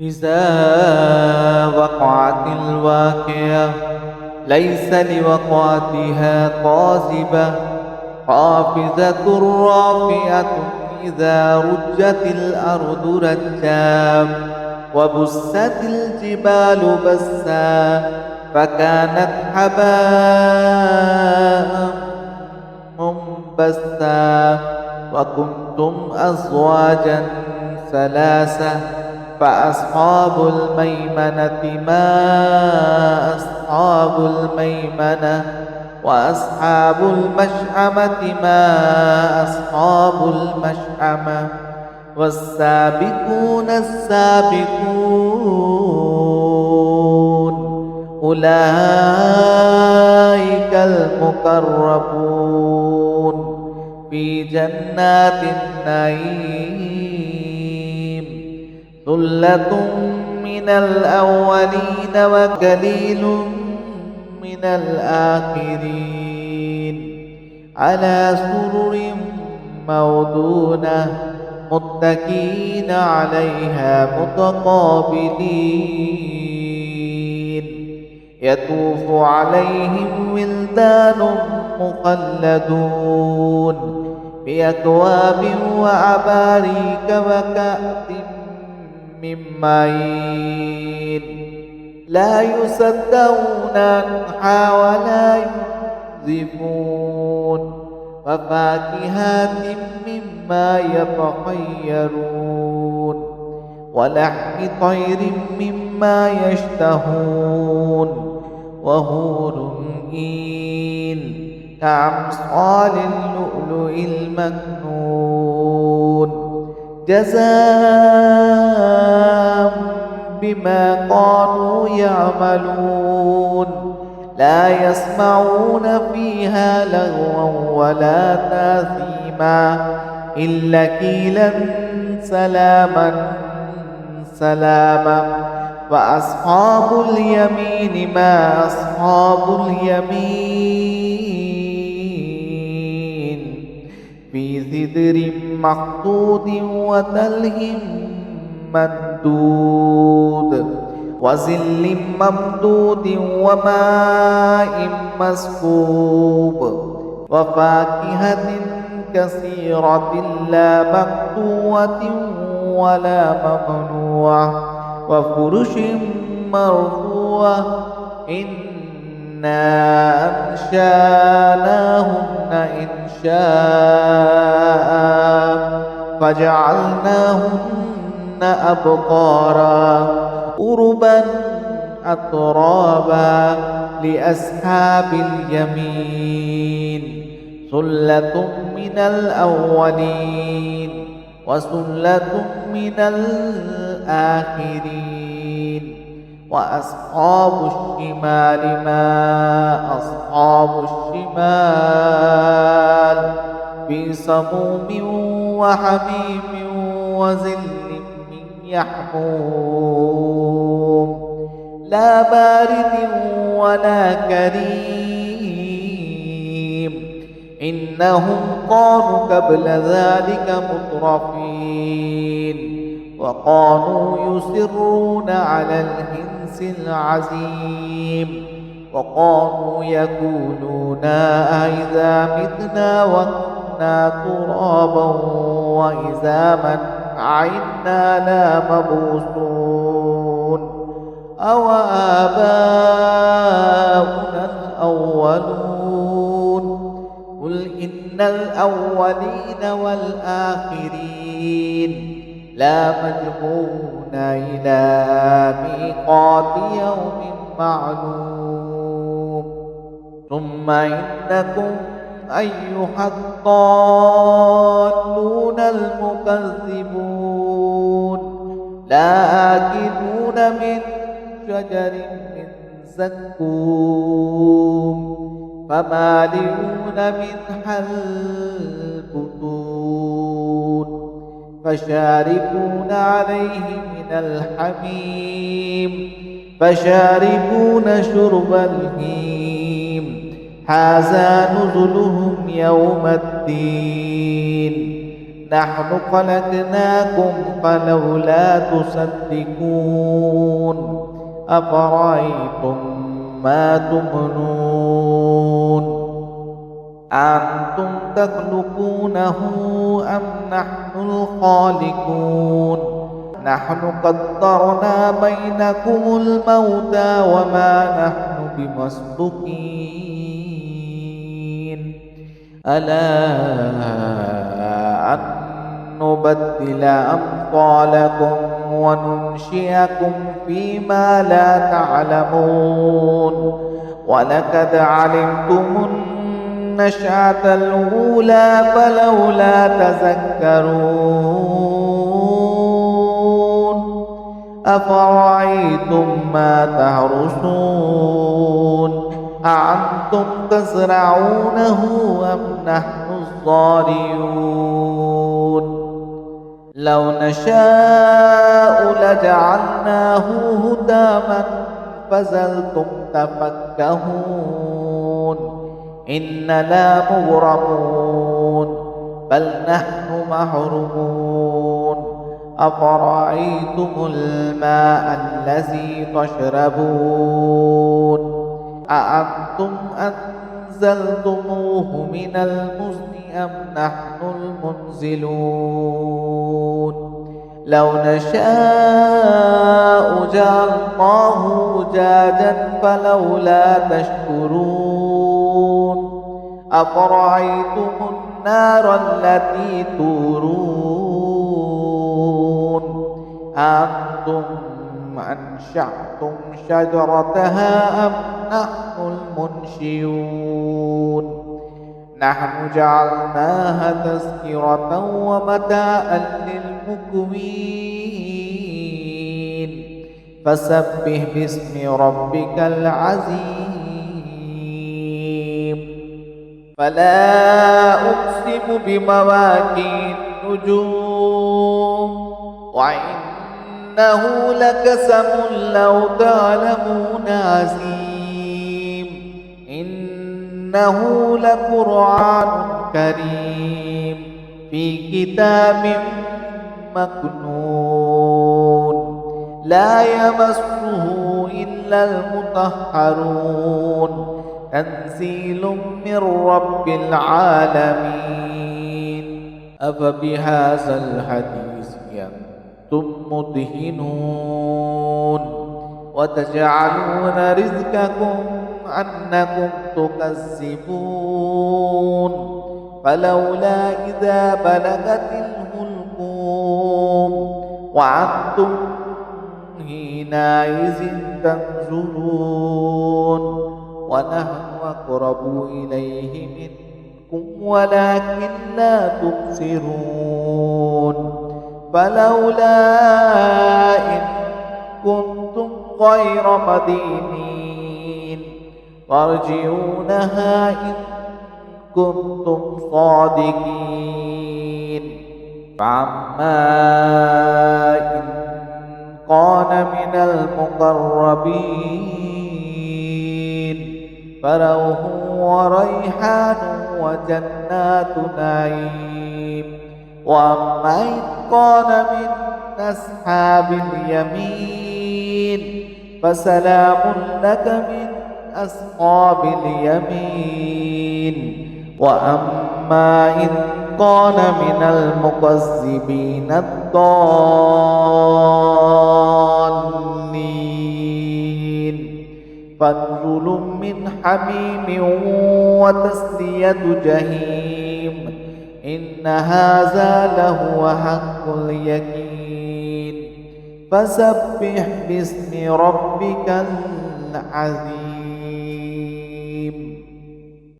إذا وقعت الواقعة ليس لوقعتها كاذبة خافضة رافعة إذا رجت الأرض رجا وبست الجبال بسا فكانت هباء منبثا وكنتم أزواجا ثلاثة فأصحاب الميمنة ما أصحاب الميمنة وأصحاب المشأمة ما أصحاب المشأمة والسابقون السابقون أولئك المقربون في جنات النعيم ثلة من الأولين وقليل من الآخرين على سرر موضونة متكئين عليها متقابلين يطوف عليهم ولدان مخلدون بأكواب وأباريك وكأس من معين لا يصدقون عنها ولا ينزفون وفاكهة مما يتخيرون ولحم طير مما يشتهون وحور عين كأمثال اللؤلؤ المكنون جزاء بما كانوا يعملون لا يسمعون فيها لغوا ولا تأثيما إلا قيلا سلاما سلاما وأصحاب اليمين ما أصحاب اليمين في سدر مخضود وتلهم ممدود وظل ممدود وماء مسكوب وفاكهة كثيرة لا مقطوعة ولا ممنوعة وفرش مرفوعة إنا أنشأناهن إنشاء فجعلناهن أبقارا عربا أترابا لأصحاب اليمين ثلة من الأولين وثلة من الآخرين وأصحاب الشمال ما أصحاب الشمال في سموم وحميم وظل من يحموم لا بارد ولا كريم إنهم كانوا قبل ذلك مترفين وكانوا يصرون على الحنث العظيم وكانوا يقولون أإذا متنا وكنا ترابا وعظاما أإنا لمبعوثون أو آباؤنا الأولون قل إن الأولين والآخرين لا مجموعون إلى ميقات يوم معلوم ثم إنكم أيها الضالون المكذبون لآكلون من شجر من زقوم فمالئون منها البطون فشاربون عليه من الحميم فشاربون شرب الهيم هذا نزلهم يوم الدين نحن خلقناكم فلولا تصدقون أفرأيتم ما تمنون أنتم تخلقونه أم نحن الخالقون نحن قدرنا بينكم الموت وما نحن بمسبوقين ألا أن نبدل أمثالكم وننشئكم فيما لا تعلمون ولقد علمتم النشأة الأولى فلولا تذكرون أفرأيتم ما تحرثون أأنتم تزرعونه أم نحن الزارعون لو نشاء لجعلناه هداما فظلتم تفكهون إننا مغرمون بل نحن محرومون أفرأيتم الماء الذي تشربون أأنتم أنزلتموه من المزن أم نحن المنزلون لو نشاء جعلناه أجاجا فلولا تشكرون أفرأيتم النار التي تورون أنتم أنشأتم شجرتها أم نحن المنشئون نحن جعلناها تذكرة ومتاعا للمقوين فسبح باسم ربك العظيم فلا أقسم بمواقع النجوم وإنه لقسم لو تعلمون عظيم إنه لقرآن كريم في كتاب مكنون لا يمسه إلا المطهرون تنزيل من رب العالمين أفبهذا الحديث أنتم مدهنون وتجعلون رزقكم أنكم تكذبون فلولا إذا بلغت الحلقوم وأنتم حينئذ تنظرون ونحن أقرب إليه منكم ولكن لا تبصرون فلولا إن كنتم غير مدينين فارجعونها إن كنتم صادقين فأما إن كان من المقربين فروح وريحان وجنات نعيم وأما إن كان من أصحاب اليمين فسلام لك من أصحاب اليمين وأما إن كان من المكذبين الضالين فنزل من حميم وتسلية جحيم إن هذا لهو حق اليقين فسبح باسم ربك العظيم